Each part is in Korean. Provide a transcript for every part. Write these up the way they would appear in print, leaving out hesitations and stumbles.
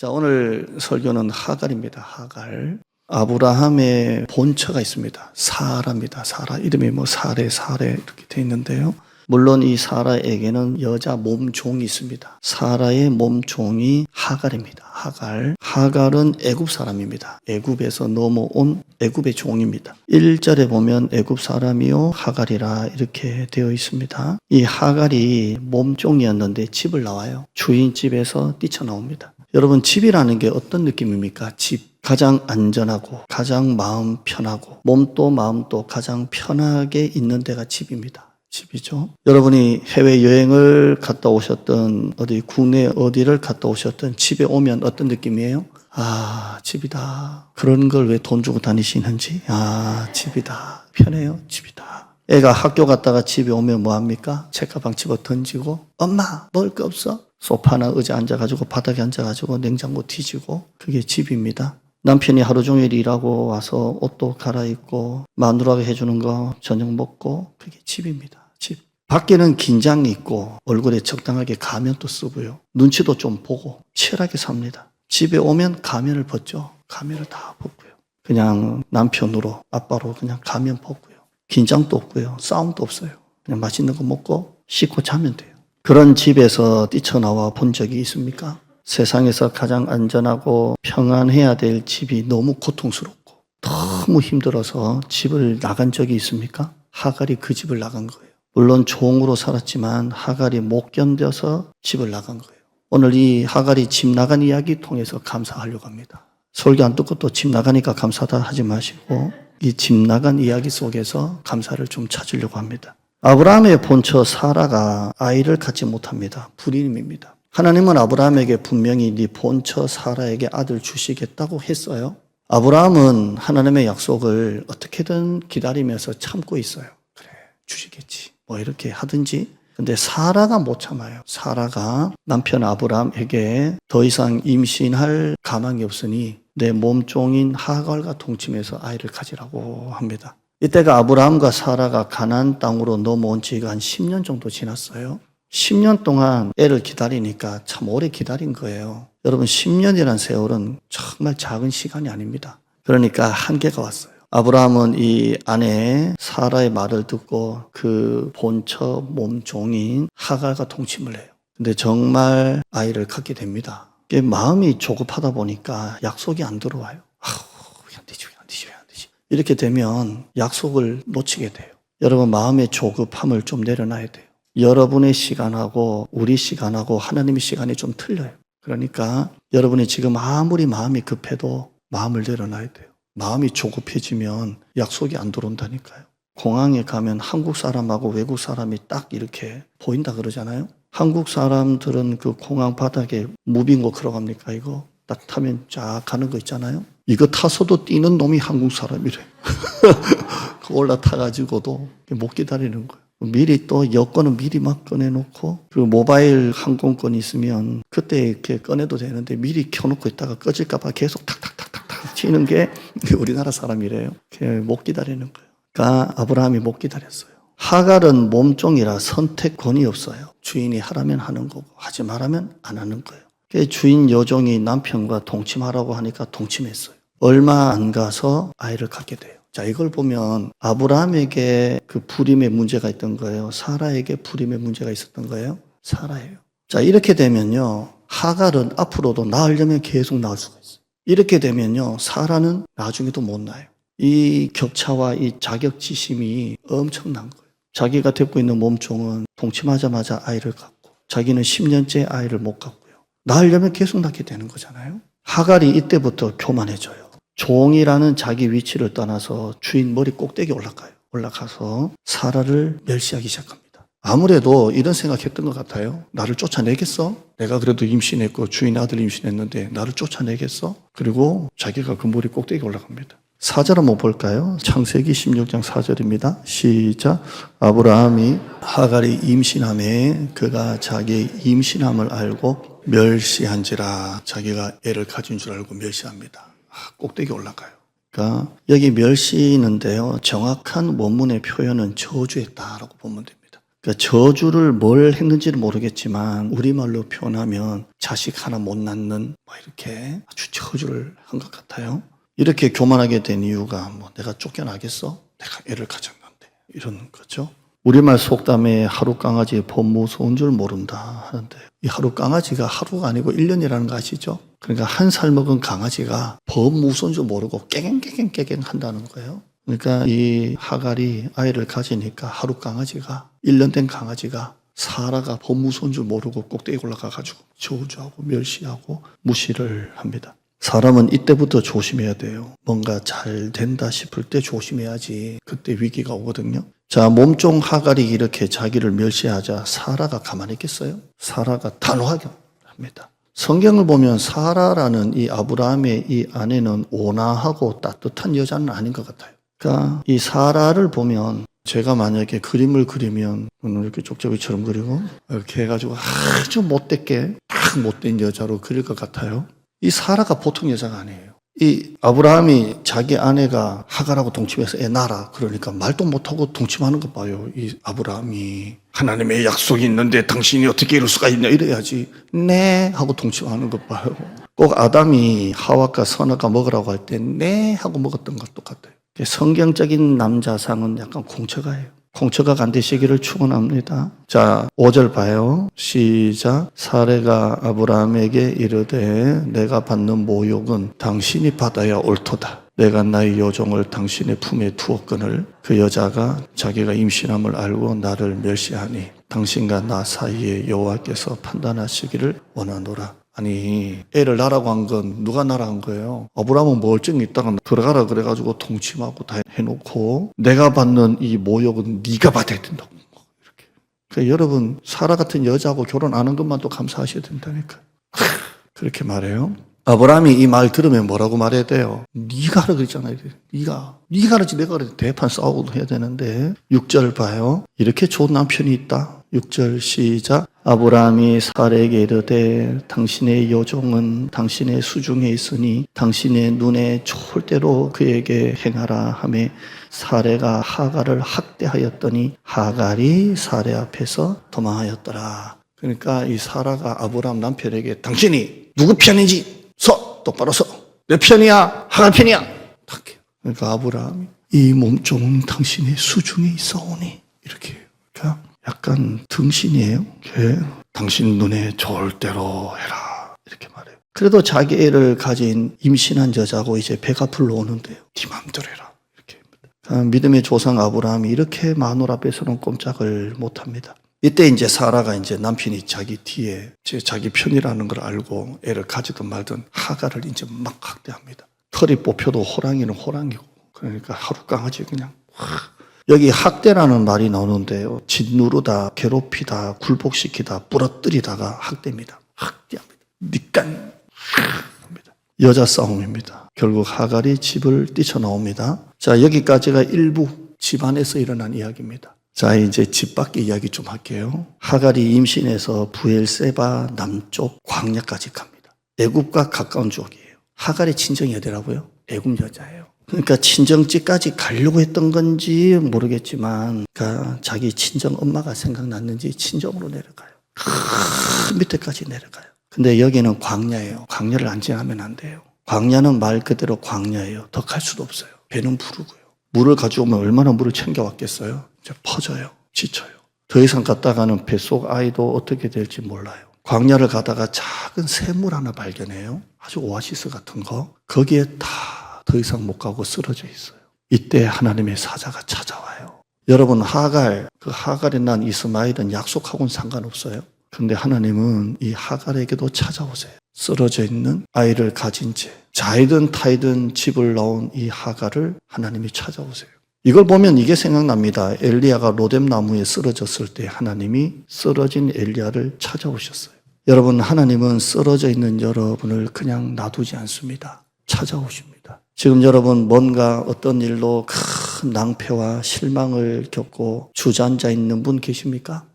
자, 오늘 설교는 하갈입니다. 하갈. 아브라함의 본처가 있습니다. 사라입니다. 사라. 이름이 사레 이렇게 돼 있는데요. 물론 이 사라에게는 여자 몸종이 있습니다. 사라의 몸종이 하갈입니다. 하갈. 하갈은 애굽 사람입니다. 애굽에서 넘어온 애굽의 종입니다. 1절에 보면 애굽 사람이요 하갈이라 이렇게 되어 있습니다. 이 하갈이 몸종이었는데 집을 나와요. 주인 집에서 뛰쳐나옵니다. 여러분, 집이라는 게 어떤 느낌입니까? 집. 가장 안전하고 가장 마음 편하고 몸도 마음도 가장 편하게 있는 데가 집입니다. 집이죠. 여러분이 해외여행을 갔다 오셨던 국내 어디를 갔다 오셨던 집에 오면 어떤 느낌이에요? 아, 집이다. 그런 걸 왜 돈 주고 다니시는지? 아, 집이다. 편해요. 집이다. 애가 학교 갔다가 집에 오면 뭐합니까? 책가방 집어 던지고 엄마 먹을 거 없어? 소파나 의자 앉아가지고 바닥에 앉아가지고 냉장고 뒤지고 그게 집입니다. 남편이 하루 종일 일하고 와서 옷도 갈아입고 마누라가 해주는 거 저녁 먹고 그게 집입니다. 집. 밖에는 긴장이 있고 얼굴에 적당하게 가면도 쓰고요. 눈치도 좀 보고 치열하게 삽니다. 집에 오면 가면을 벗죠. 가면을 다 벗고요. 그냥 남편으로 아빠로 그냥 가면 벗고요. 긴장도 없고요. 싸움도 없어요. 그냥 맛있는 거 먹고 씻고 자면 돼요. 그런 집에서 뛰쳐나와 본 적이 있습니까? 세상에서 가장 안전하고 평안해야 될 집이 너무 고통스럽고 너무 힘들어서 집을 나간 적이 있습니까? 하갈이 그 집을 나간 거예요. 물론 종으로 살았지만 하갈이 못 견뎌서 집을 나간 거예요. 오늘 이 하갈이 집 나간 이야기 통해서 감사하려고 합니다. 설교 안 듣고 또 집 나가니까 감사하다 하지 마시고 이 집 나간 이야기 속에서 감사를 좀 찾으려고 합니다. 아브라함의 본처 사라가 아이를 갖지 못합니다. 불임입니다. 하나님은 아브라함에게 분명히 네 본처 사라에게 아들 주시겠다고 했어요. 아브라함은 하나님의 약속을 어떻게든 기다리면서 참고 있어요. 그래, 주시겠지. 뭐 이렇게 하든지. 근데 사라가 못 참아요. 사라가 남편 아브라함에게 더 이상 임신할 가망이 없으니 내 몸종인 하갈과 동침해서 아이를 가지라고 합니다. 이때가 아브라함과 사라가 가나안 땅으로 넘어온 지가 한 10년 정도 지났어요. 10년 동안 애를 기다리니까 참 오래 기다린 거예요. 여러분, 10년이란 세월은 정말 작은 시간이 아닙니다. 그러니까 한계가 왔어요. 아브라함은 이 아내 사라의 말을 듣고 그 본처 몸종인 하갈과 동침을 해요. 근데 정말 아이를 갖게 됩니다. 마음이 조급하다 보니까 약속이 안 들어와요. 안 되지. 이렇게 되면 약속을 놓치게 돼요. 여러분, 마음의 조급함을 좀 내려놔야 돼요. 여러분의 시간하고 우리 시간하고 하나님의 시간이 좀 틀려요. 그러니까 여러분이 지금 아무리 마음이 급해도 마음을 내려놔야 돼요. 마음이 조급해지면 약속이 안 들어온다니까요. 공항에 가면 한국 사람하고 외국 사람이 딱 이렇게 보인다 그러잖아요. 한국 사람들은 그 공항 바닥에 무빙고 걸어갑니까? 이거 딱 타면 쫙 가는 거 있잖아요. 이거 타서도 뛰는 놈이 한국 사람이래. 그 올라타가지고도 못 기다리는 거예요. 미리 또 여권은 미리 막 꺼내놓고, 그리고 모바일 항공권 있으면 그때 이렇게 꺼내도 되는데 미리 켜놓고 있다가 꺼질까봐 계속 탁탁탁탁탁 치는 게 우리나라 사람이래요. 못 기다리는 거예요. 그러니까 아브라함이 못 기다렸어요. 하갈은 몸종이라 선택권이 없어요. 주인이 하라면 하는 거고 하지 말라면 안 하는 거예요. 주인 여종이 남편과 동침하라고 하니까 동침했어요. 얼마 안 가서 아이를 갖게 돼요. 자, 이걸 보면 아브라함에게 그 불임의 문제가 있던 거예요. 사라에게 불임의 문제가 있었던 거예요. 사라예요. 자, 이렇게 되면요, 하갈은 앞으로도 낳으려면 계속 낳을 수가 있어요. 이렇게 되면요, 사라는 나중에도 못 낳아요. 이 격차와 이 자격지심이 엄청난 거예요. 자기가 데리고 있는 몸종은 동침하자마자 아이를 갖고 자기는 10년째 아이를 못 갖고요. 낳으려면 계속 낳게 되는 거잖아요. 하갈이 이때부터 교만해져요. 종이라는 자기 위치를 떠나서 주인 머리 꼭대기에 올라가서 사라를 멸시하기 시작합니다. 아무래도 이런 생각했던 것 같아요. 나를 쫓아내겠어? 내가 그래도 임신했고 주인 아들 임신했는데 나를 쫓아내겠어? 그리고 자기가 그 머리 꼭대기에 올라갑니다. 4절 한번 볼까요? 창세기 16장 4절입니다. 시작. 아브라함이 하갈이 임신함에 그가 자기의 임신함을 알고 멸시한지라. 자기가 애를 가진 줄 알고 멸시합니다. 꼭대기 올라가요. 그러니까 여기 멸시는데요, 정확한 원문의 표현은 저주했다라고 보면 됩니다. 그러니까 저주를 뭘 했는지는 모르겠지만 우리말로 표현하면 자식 하나 못 낳는 뭐 이렇게 아주 저주를 한 것 같아요. 이렇게 교만하게 된 이유가 뭐 내가 쫓겨나겠어? 내가 애를 가졌는데 이런 거죠. 우리말 속담에 하루 강아지 법 무서운 줄 모른다 하는데 이 하루 강아지가 하루가 아니고 1년이라는 거 아시죠? 그러니까 한 살 먹은 강아지가 법 무서운 줄 모르고 깨갱깨갱 한다는 거예요. 그러니까 이 하갈이 아이를 가지니까 하루 강아지가 1년 된 강아지가 사라가 법 무서운 줄 모르고 꼭대기 올라가가지고 저주하고 멸시하고 무시를 합니다. 사람은 이때부터 조심해야 돼요. 뭔가 잘 된다 싶을 때 조심해야지 그때 위기가 오거든요. 자, 몸종 하갈이 이렇게 자기를 멸시하자 사라가 가만히 있겠어요? 사라가 단호하게 합니다. 성경을 보면 사라라는 이 아브라함의 이 아내는 온화하고 따뜻한 여자는 아닌 것 같아요. 그러니까 이 사라를 보면 제가 만약에 그림을 그리면 이렇게 쪽잡이처럼 그리고 이렇게 해가지고 아주 못됐게 딱 못된 여자로 그릴 것 같아요. 이 사라가 보통 여자가 아니에요. 이 아브라함이 자기 아내가 하갈하고 동침해서 애 낳아라 그러니까 말도 못하고 동침하는 거 봐요. 이 아브라함이 하나님의 약속이 있는데 당신이 어떻게 이럴 수가 있냐 이래야지 네 하고 동침하는 거 봐요. 꼭 아담이 하와과 선악과 먹으라고 할 때 네 하고 먹었던 것 똑같아요. 성경적인 남자상은 약간 공처가예요. 공처가 안 되시기를 축원합니다. 자, 5절 봐요. 시작. 사레가 아브라함에게 이르되 내가 받는 모욕은 당신이 받아야 옳도다. 내가 나의 여종을 당신의 품에 두었거늘 그 여자가 자기가 임신함을 알고 나를 멸시하니 당신과 나 사이에 여호와께서 판단하시기를 원하노라. 아니 애를 낳으라고 한 건 누가 낳으라 한 거예요? 아브라함은 멀쩡히 있다가 들어가라 그래가지고 동침하고 다 해놓고 내가 받는 이 모욕은 네가 받아야 된다고 이렇게. 그러니까 여러분 사라 같은 여자하고 결혼 안 한 것만도 감사하셔야 된다니까. 그렇게 말해요. 아브라함이 이 말 들으면 뭐라고 말해야 돼요? 네가 하라 그랬잖아요. 네가 하라지 내가 그래 대판 싸우고도 해야 되는데 6절 봐요. 이렇게 좋은 남편이 있다. 6절 시작. 아브라함이 사라에게 이르되 당신의 여종은 당신의 수중에 있으니 당신의 눈에 좋을 대로 그에게 행하라 하며 사라가 하갈을 학대하였더니 하갈이 사라 앞에서 도망하였더라. 그러니까 이 사라가 아브라함 남편에게 당신이 누구 편인지 똑바로 서. 내 편이야 하갈 편이야. 그러니까 아브라함이 이 몸종은 당신의 수중에 있어오니 이렇게. 그러니까 약간 등신이에요. 당신 눈에 좋을 대로 해라 이렇게 말해요. 그래도 자기 애를 가진 임신한 여자고 이제 배가 불러오는데요. 네 맘대로 해라 이렇게 합니다. 믿음의 조상 아브라함이 이렇게 마누라 앞에서는 꼼짝을 못합니다. 이때 이제 사라가 이제 남편이 자기 뒤에 자기 편이라는 걸 알고 애를 가지든 말든 하갈을 이제 막 학대합니다. 털이 뽑혀도 호랑이는 호랑이고 그러니까 하루 강아지 그냥 여기 학대라는 말이 나오는데요. 짓누르다, 괴롭히다, 굴복시키다, 부러뜨리다가 학대입니다. 학대합니다. 니깐 합니다. 여자 싸움입니다. 결국 하갈이 집을 뛰쳐나옵니다. 자, 여기까지가 일부 집안에서 일어난 이야기입니다. 자, 이제 집 밖의 이야기 좀 할게요. 하갈이 임신해서 부엘세바 남쪽 광야까지 갑니다. 애굽과 가까운 쪽이에요. 하갈의 친정이 어디라고요? 애굽 여자예요. 그러니까 친정집까지 가려고 했던 건지 모르겠지만 그러니까 자기 친정 엄마가 생각났는지 친정으로 내려가요. 밑에까지 내려가요. 근데 여기는 광야예요. 광야를 안 지나면 안 돼요. 광야는 말 그대로 광야예요. 더 갈 수도 없어요. 배는 부르고요. 물을 가져오면 얼마나 물을 챙겨왔겠어요? 이제 퍼져요. 지쳐요. 더 이상 갔다가는 뱃속 아이도 어떻게 될지 몰라요. 광야를 가다가 작은 샘물 하나 발견해요. 아주 오아시스 같은 거. 거기에 더 이상 못 가고 쓰러져 있어요. 이때 하나님의 사자가 찾아와요. 여러분 그 하갈이 난 이스마엘은 약속하고는 상관없어요. 그런데 하나님은 이 하갈에게도 찾아오세요. 쓰러져 있는 아이를 가진 채 자이든 타이든 집을 나온 이 하갈을 하나님이 찾아오세요. 이걸 보면 이게 생각납니다. 엘리야가 로뎀 나무에 쓰러졌을 때 하나님이 쓰러진 엘리야를 찾아오셨어요. 여러분 하나님은 쓰러져 있는 여러분을 그냥 놔두지 않습니다. 찾아오십니다. 지금 여러분 뭔가 어떤 일로 큰 낭패와 실망을 겪고 주저앉아 있는 분 계십니까?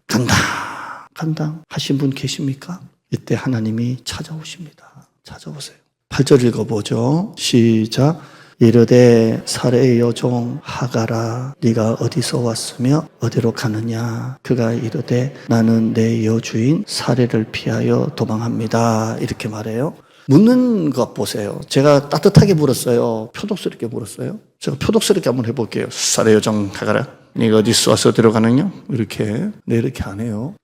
간당 하신 분 계십니까? 이때 하나님이 찾아오십니다. 찾아오세요. 8절 읽어보죠. 시작. 이르되 사레의 여종 하갈아 네가 어디서 왔으며 어디로 가느냐. 그가 이르되 나는 내 여주인 사레를 피하여 도망합니다. 이렇게 말해요. 묻는 것 보세요. 제가 따뜻하게 물었어요? 표독스럽게 물었어요? 제가 표독스럽게 한번 해볼게요. 사레 여종 하갈아 네가 어디서 와서 어디로 가느냐? 이렇게. 네, 이렇게 안 해요.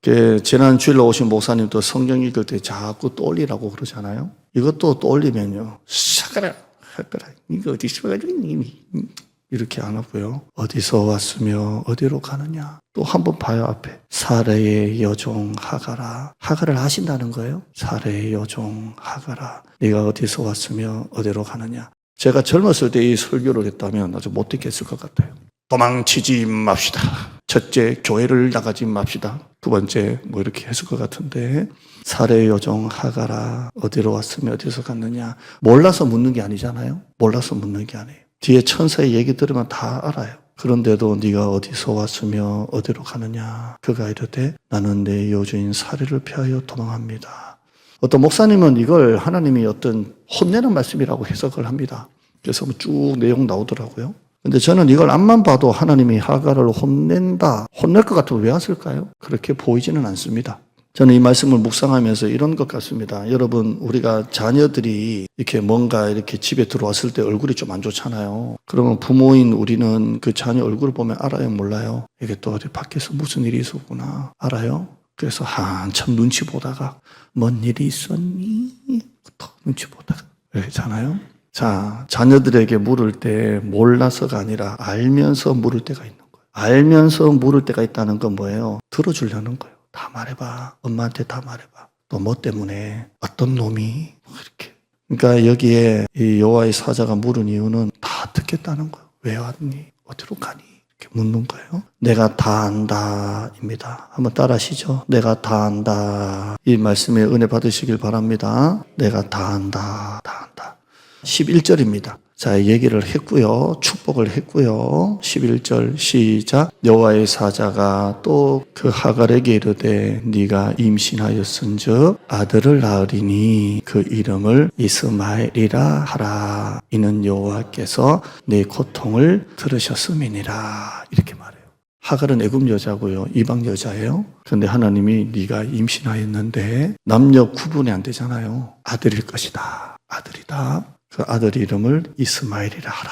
지난 주일에 오신 목사님도 성경 읽을 때 자꾸 떠올리라고 그러잖아요. 이것도 떠올리면요. 하갈아 네가 어디서 와가지고 이렇게 안 하고요. 어디서 왔으며 어디로 가느냐. 또 한번 봐요. 앞에 사레의 여종 하갈아. 하갈을 아신다는 거예요. 사레의 여종 하갈아 네가 어디서 왔으며 어디로 가느냐. 제가 젊었을 때 이 설교를 했다면 아주 못 듣겠을 것 같아요. 도망치지 맙시다. 첫째, 교회를 나가지 맙시다. 두 번째, 뭐 이렇게 했을 것 같은데, 사레의 여종 하갈아 어디로 왔으며 어디서 갔느냐. 몰라서 묻는 게 아니잖아요. 몰라서 묻는 게 아니에요. 뒤에 천사의 얘기 들으면 다 알아요. 그런데도 네가 어디서 왔으며 어디로 가느냐. 그가 이르되 나는 내 여주인 사레를 피하여 도망합니다. 어떤 목사님은 이걸 하나님이 어떤 혼내는 말씀이라고 해석을 합니다. 그래서 쭉 내용 나오더라고요. 근데 저는 이걸 앞만 봐도 하나님이 하갈을 혼낸다, 혼낼 것 같으면 왜 왔을까요? 그렇게 보이지는 않습니다. 저는 이 말씀을 묵상하면서 이런 것 같습니다. 여러분, 우리가 자녀들이 이렇게 뭔가 이렇게 집에 들어왔을 때 얼굴이 좀 안 좋잖아요. 그러면 부모인 우리는 그 자녀 얼굴을 보면 알아요, 몰라요? 이게 또 어디 밖에서 무슨 일이 있었구나, 알아요? 그래서 한참 눈치 보다가 뭔 일이 있었니? 또 눈치 보다가 그러잖아요. 자, 자녀들에게 물을 때 몰라서가 아니라 알면서 물을 때가 있는 거예요. 알면서 물을 때가 있다는 건 뭐예요? 들어주려는 거예요. 다 말해봐. 엄마한테 다 말해봐. 또 뭐 때문에? 어떤 놈이? 이렇게. 그러니까 여기에 이 여호와의 사자가 물은 이유는 다 듣겠다는 거예요. 왜 왔니? 어디로 가니? 이렇게 묻는 거예요. 내가 다 안다입니다. 한번 따라하시죠. 내가 다 안다. 이 말씀에 은혜 받으시길 바랍니다. 내가 다 안다. 다 안다. 11절입니다. 자, 얘기를 했고요. 축복을 했고요. 11절 시작. 여호와의 사자가 또 그 하갈에게 이르되 네가 임신하였은즉 아들을 낳으리니 그 이름을 이스마엘이라 하라. 이는 여호와께서 네 고통을 들으셨음이니라. 이렇게 말해요. 하갈은 애굽 여자고요. 이방 여자예요. 그런데 하나님이 네가 임신하였는데 남녀 구분이 안 되잖아요. 아들일 것이다. 아들이다. 그 아들 이름을 이스마엘이라 하라.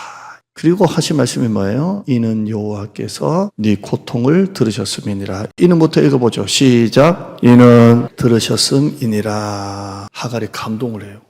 그리고 하신 말씀이 뭐예요? 이는 여호와께서 네 고통을 들으셨음이니라. 이는부터 읽어보죠. 시작. 이는 들으셨음이니라. 하갈이 감동을 해요.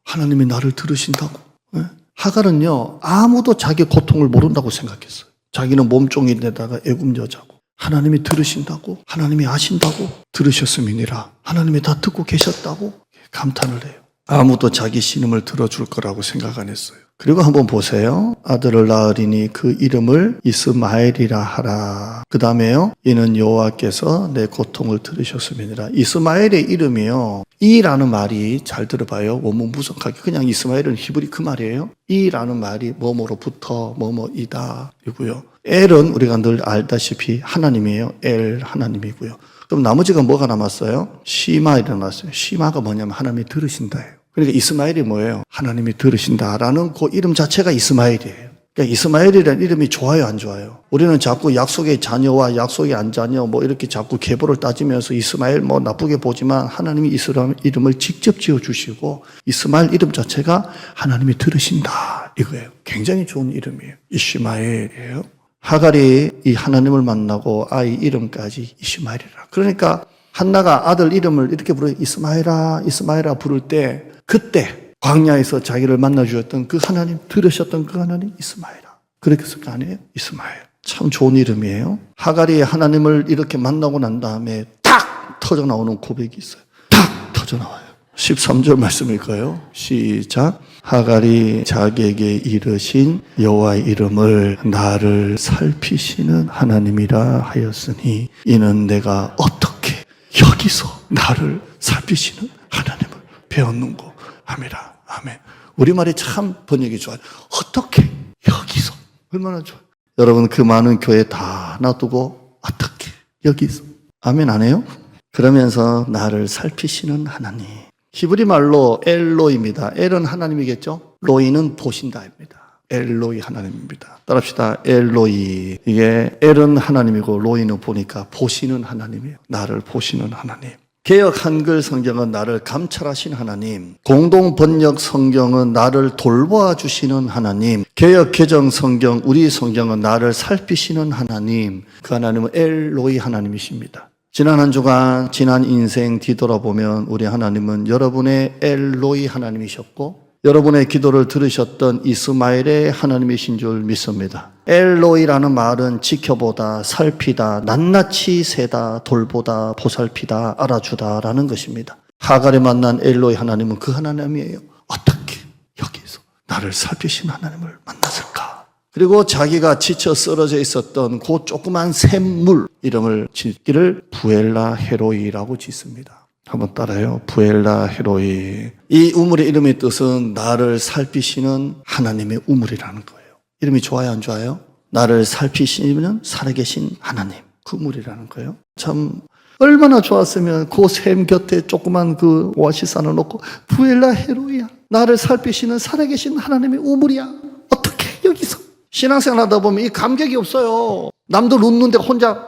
하나님이 나를 들으신다고. 네? 하갈은요, 아무도 자기 고통을 모른다고 생각했어요. 자기는 몸종인데다가 애굽 여자고. 하나님이 들으신다고, 하나님이 아신다고, 들으셨음이니라. 하나님이 다 듣고 계셨다고 감탄을 해요. 아무도 자기 신음을 들어줄 거라고 생각 안 했어요. 그리고 한번 보세요. 아들을 낳으리니 그 이름을 이스마엘이라 하라. 그 다음에요. 이는 여호와께서 내 고통을 들으셨음이니라. 이스마엘의 이름이요. 이라는 말이 잘 들어봐요. 원문 무성하게. 그냥 이스마엘은 히브리 그 말이에요. 이라는 말이 뭐뭐로부터 뭐뭐이다 이고요. 엘은 우리가 늘 알다시피 하나님이에요. 엘 하나님이고요. 그럼 나머지가 뭐가 남았어요? 시마가 남았어요. 시마가 뭐냐면 하나님이 들으신다예요. 그러니까 이스마엘이 뭐예요? 하나님이 들으신다라는 그 이름 자체가 이스마엘이에요. 그러니까 이스마엘이라는 이름이 좋아요, 안 좋아요? 우리는 자꾸 약속의 자녀와 약속의 안 자녀 뭐 이렇게 자꾸 계보를 따지면서 이스마엘 뭐 나쁘게 보지만 하나님이 이스라엘 이름을 직접 지어주시고 이스마엘 이름 자체가 하나님이 들으신다 이거예요. 굉장히 좋은 이름이에요. 이스마엘이에요. 하갈이 이 하나님을 만나고 아이 이름까지 이스마엘이라. 그러니까 한나가 아들 이름을 이렇게 부르 이스마엘아 이스마엘아 부를 때 그때 광야에서 자기를 만나주셨던 그 하나님, 들으셨던 그 하나님 이스마엘아. 그렇게 했을 거 아니에요? 이스마엘. 참 좋은 이름이에요. 하갈이 하나님을 이렇게 만나고 난 다음에 탁 터져 나오는 고백이 있어요. 탁 터져 나와요. 13절 말씀일까요? 시작. 하갈이 자기에게 이르신 여호와의 이름을 나를 살피시는 하나님이라 하였으니 이는 내가 어떻게 여기서 나를 살피시는 하나님을 배웠는고 함이라. 아멘. 우리말이 참 번역이 좋아요. 어떻게 여기서. 얼마나 좋아요. 여러분 그 많은 교회 다 놔두고 어떻게 여기서. 아멘 안 해요? 그러면서 나를 살피시는 하나님. 히브리 말로 엘로입니다. 엘은 하나님이겠죠? 로이는 보신다입니다. 엘로이 하나님입니다. 따라합시다. 엘로이. 이게 엘은 하나님이고 로이는 보니까 보시는 하나님이에요. 나를 보시는 하나님. 개역 한글 성경은 나를 감찰하신 하나님, 공동 번역 성경은 나를 돌보아 주시는 하나님, 개역 개정 성경, 우리 성경은 나를 살피시는 하나님, 그 하나님은 엘로이 하나님이십니다. 지난 한 주간, 지난 인생 뒤돌아보면 우리 하나님은 여러분의 엘로이 하나님이셨고 여러분의 기도를 들으셨던 이스마엘의 하나님이신 줄 믿습니다. 엘로이라는 말은 지켜보다, 살피다, 낱낱이 세다, 돌보다, 보살피다, 알아주다 라는 것입니다. 하갈이 만난 엘로이 하나님은 그 하나님이에요. 어떻게 여기서 나를 살피신 하나님을 만났을까? 그리고 자기가 지쳐 쓰러져 있었던 그 조그만 샘물 이름을 짓기를 부엘라 헤로이라고 짓습니다. 한번 따라요. 부엘라 헤로이. 이 우물의 이름의 뜻은 나를 살피시는 하나님의 우물이라는 거예요. 이름이 좋아요, 안 좋아요? 나를 살피시는 살아계신 하나님, 그 우물이라는 거예요. 참 얼마나 좋았으면 그 샘 곁에 조그만 그 오아시스 하나 놓고 부엘라 헤로이야. 나를 살피시는 살아계신 하나님의 우물이야. 어떻게 여기서? 신앙생활 하다 보면 이 감격이 없어요. 남들 웃는데 혼자.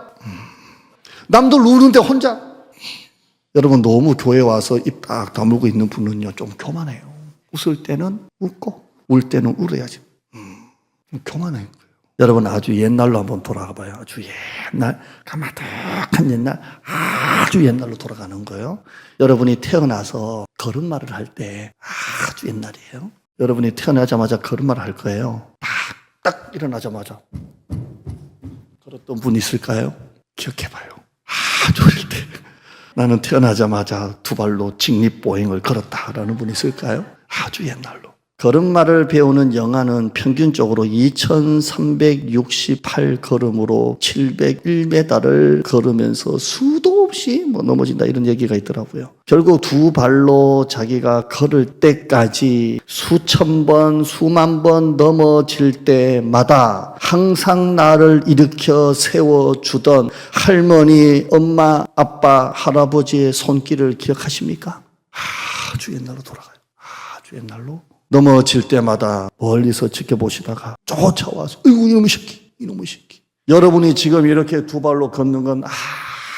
남들 우는데 혼자. 여러분 너무 교회 와서 입 딱 다물고 있는 분은요 좀 교만해요. 웃을 때는 웃고 울 때는 울어야지. 교만해요. 여러분 아주 옛날로 한번 돌아가 봐요. 아주 옛날, 가마득한 옛날, 아주 옛날로 돌아가는 거예요. 여러분이 태어나서 걸음마를 할 때 아주 옛날이에요. 여러분이 태어나자마자 걸음마를 할 거예요. 딱 일어나자마자 걸었던 분 있을까요? 기억해봐요. 아주 어릴 때. 나는 태어나자마자 두 발로 직립보행을 걸었다라는 분이 있을까요? 아주 옛날로. 걸음마를 배우는 영아는 평균적으로 2368걸음으로 701m를 걸으면서 수도 없이 넘어진다 이런 얘기가 있더라고요. 결국 두 발로 자기가 걸을 때까지 수천 번, 수만 번 넘어질 때마다 항상 나를 일으켜 세워주던 할머니, 엄마, 아빠, 할아버지의 손길을 기억하십니까? 아주 옛날로 돌아가요. 아주 옛날로. 넘어질 때마다 멀리서 지켜보시다가 쫓아와서 이놈의 새끼, 이놈의 새끼. 여러분이 지금 이렇게 두 발로 걷는 건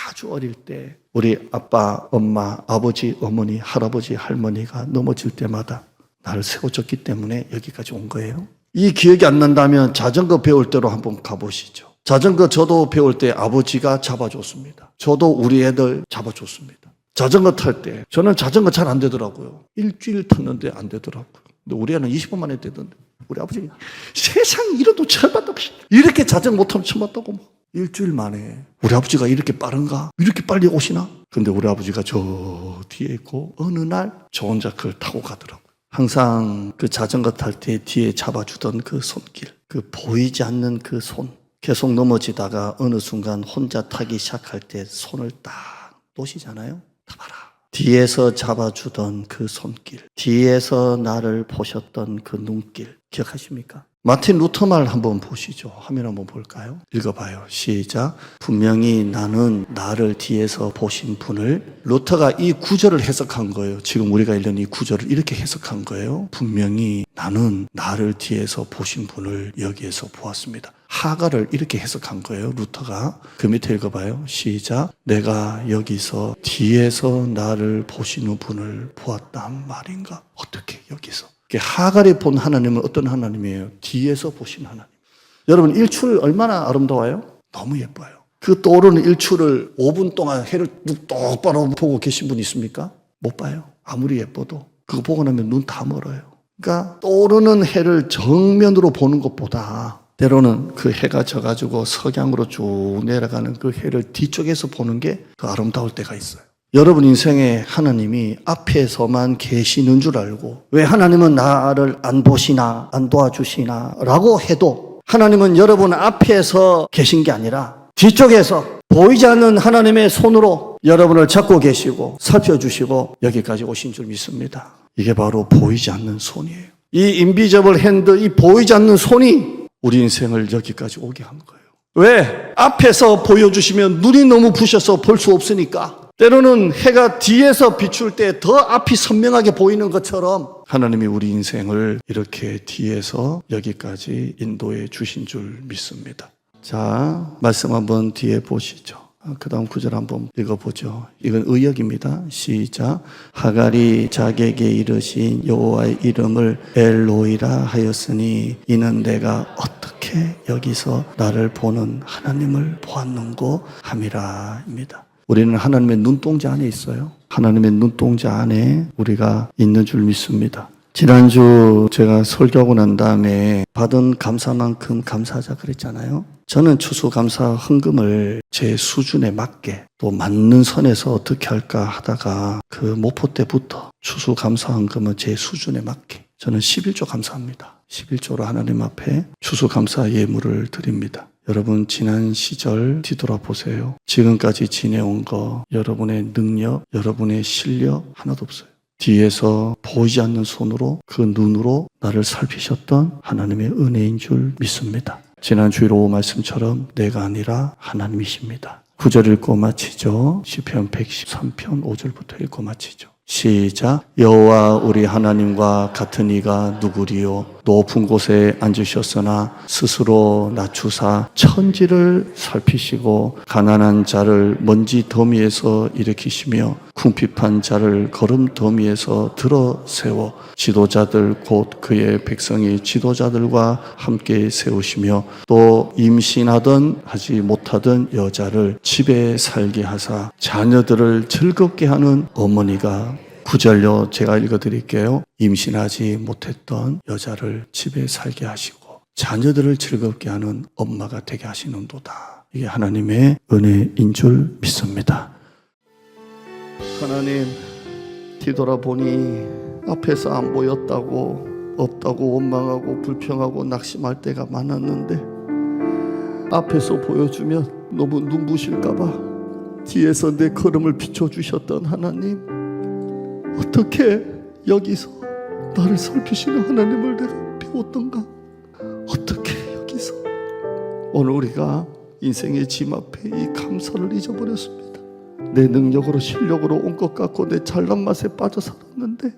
아주 어릴 때 우리 아빠, 엄마, 아버지, 어머니, 할아버지, 할머니가 넘어질 때마다 나를 세워줬기 때문에 여기까지 온 거예요. 이 기억이 안 난다면 자전거 배울 때로 한번 가보시죠. 자전거 저도 배울 때 아버지가 잡아줬습니다. 저도 우리 애들 잡아줬습니다. 자전거 탈 때 저는 자전거 잘 안 되더라고요. 일주일 탔는데 안 되더라고요. 근데 우리 애는 20분 만에 되던데 우리 아버지 세상 이래도 처음 봤다고 이렇게 자전거 못하면 처음 봤다고 뭐. 일주일 만에 우리 아버지가 이렇게 빠른가? 이렇게 빨리 오시나? 근데 우리 아버지가 저 뒤에 있고 어느 날 저 혼자 그걸 타고 가더라고요. 항상 그 자전거 탈 때 뒤에 잡아주던 그 손길, 그 보이지 않는 그 손, 계속 넘어지다가 어느 순간 혼자 타기 시작할 때 손을 딱 놓으시잖아요. 타봐라. 뒤에서 잡아주던 그 손길, 뒤에서 나를 보셨던 그 눈길 기억하십니까? 마틴 루터 말 한번 보시죠. 화면 한번 볼까요? 읽어봐요. 시작. 분명히 나는 나를 뒤에서 보신 분을, 루터가 이 구절을 해석한 거예요. 지금 우리가 읽는 이 구절을 이렇게 해석한 거예요. 분명히 나는 나를 뒤에서 보신 분을 여기에서 보았습니다. 하갈을 이렇게 해석한 거예요. 루터가. 그 밑에 읽어봐요. 시작. 내가 여기서 뒤에서 나를 보시는 분을 보았단 말인가? 어떻게 여기서? 하갈이 본 하나님은 어떤 하나님이에요? 뒤에서 보신 하나님. 여러분 일출 얼마나 아름다워요? 너무 예뻐요. 그 떠오르는 일출을 5분 동안 해를 똑바로 보고 계신 분 있습니까? 못 봐요. 아무리 예뻐도. 그거 보고 나면 눈 다 멀어요. 그러니까 떠오르는 해를 정면으로 보는 것보다 때로는 그 해가 져가지고 석양으로 쭉 내려가는 그 해를 뒤쪽에서 보는 게 더 아름다울 때가 있어요. 여러분 인생에 하나님이 앞에서만 계시는 줄 알고 왜 하나님은 나를 안 보시나 안 도와주시나 라고 해도 하나님은 여러분 앞에서 계신 게 아니라 뒤쪽에서 보이지 않는 하나님의 손으로 여러분을 잡고 계시고 살펴주시고 여기까지 오신 줄 믿습니다. 이게 바로 보이지 않는 손이에요. 이 인비저블 핸드, 이 보이지 않는 손이 우리 인생을 여기까지 오게 한 거예요. 왜? 앞에서 보여주시면 눈이 너무 부셔서 볼 수 없으니까 때로는 해가 뒤에서 비출 때 더 앞이 선명하게 보이는 것처럼 하나님이 우리 인생을 이렇게 뒤에서 여기까지 인도해 주신 줄 믿습니다. 자, 말씀 한번 뒤에 보시죠. 그 다음 구절 한번 읽어보죠. 이건 의역입니다. 시작. 하갈이 자기에게 이르신 여호와의 이름을 엘로이라 하였으니 이는 내가 어떻게 여기서 나를 보는 하나님을 보았는고 함이라 입니다. 우리는 하나님의 눈동자 안에 있어요. 하나님의 눈동자 안에 우리가 있는 줄 믿습니다. 지난주 제가 설교하고 난 다음에 받은 감사만큼 감사하자 그랬잖아요. 저는 추수감사 헌금을 제 수준에 맞게 또 맞는 선에서 어떻게 할까 하다가 그 목포 때부터 추수감사 헌금은 제 수준에 맞게 저는 11조 감사합니다. 11조로 하나님 앞에 추수감사 예물을 드립니다. 여러분 지난 시절 뒤돌아보세요. 지금까지 지내온 거 여러분의 능력, 여러분의 실력 하나도 없어요. 뒤에서 보이지 않는 손으로 그 눈으로 나를 살피셨던 하나님의 은혜인 줄 믿습니다. 지난 주일 오후 말씀처럼 내가 아니라 하나님이십니다. 9절 읽고 마치죠. 시편 113편 5절부터 읽고 마치죠. 시작. 여호와 우리 하나님과 같은 이가 누구리요? 높은 곳에 앉으셨으나 스스로 낮추사 천지를 살피시고 가난한 자를 먼지 더미에서 일으키시며 궁핍한 자를 거름 더미에서 들어 세워 지도자들 곧 그의 백성이 지도자들과 함께 세우시며 또 임신하든 하지 못하던 여자를 집에 살게 하사 자녀들을 즐겁게 하는 어머니가 9절요 제가 읽어드릴게요. 임신하지 못했던 여자를 집에 살게 하시고 자녀들을 즐겁게 하는 엄마가 되게 하시는도다. 이게 하나님의 은혜인 줄 믿습니다. 하나님 뒤돌아보니 앞에서 안 보였다고 없다고 원망하고 불평하고 낙심할 때가 많았는데 앞에서 보여주면 너무 눈부실까봐 뒤에서 내 걸음을 비춰주셨던 하나님, 어떻게 여기서 나를 살피시는 하나님을 내가 배웠던가? 어떻게 여기서 오늘 우리가 인생의 짐 앞에 이 감사를 잊어버렸습니다. 내 능력으로 실력으로 온 것 같고 내 잘난 맛에 빠져 살았는데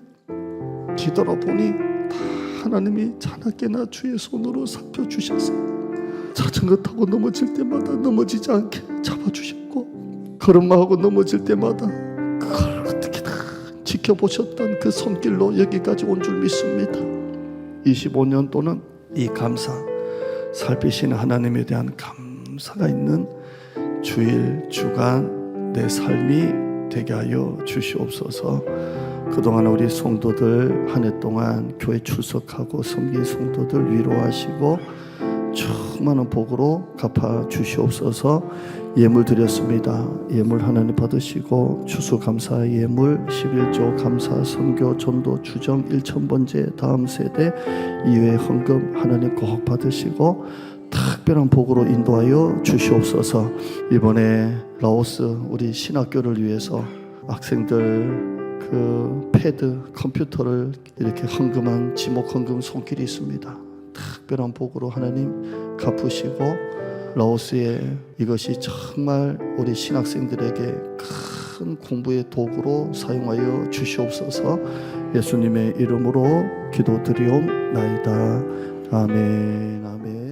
뒤돌아보니 다 하나님이 자나깨나 주의 손으로 살펴주셨어요. 자전거 타고 넘어질 때마다 넘어지지 않게 잡아주셨고 걸음마하고 넘어질 때마다 그걸 어떻게 다 지켜보셨던 그 손길로 여기까지 온 줄 믿습니다. 25년 동안 이 감사, 살피시는 하나님에 대한 감사가 있는 주일, 주간 내 삶이 되게 하여 주시옵소서. 그동안 우리 성도들 한 해 동안 교회 출석하고 섬긴 성도들 위로하시고 충만한 복으로 갚아 주시옵소서. 예물 드렸습니다. 예물 하나님 받으시고 추수감사 예물 11조 감사 선교 전도 주정 1,000번째 다음 세대 이외의 헌금 하나님 꼭 받으시고 특별한 복으로 인도하여 주시옵소서. 이번에 라오스 우리 신학교를 위해서 학생들 그 패드 컴퓨터를 이렇게 헌금한 지목 헌금 손길이 있습니다. 특별한 복으로 하나님 갚으시고 라오스에 이것이 정말 우리 신학생들에게 큰 공부의 도구로 사용하여 주시옵소서. 예수님의 이름으로 기도드리옵나이다. 아멘. 아멘.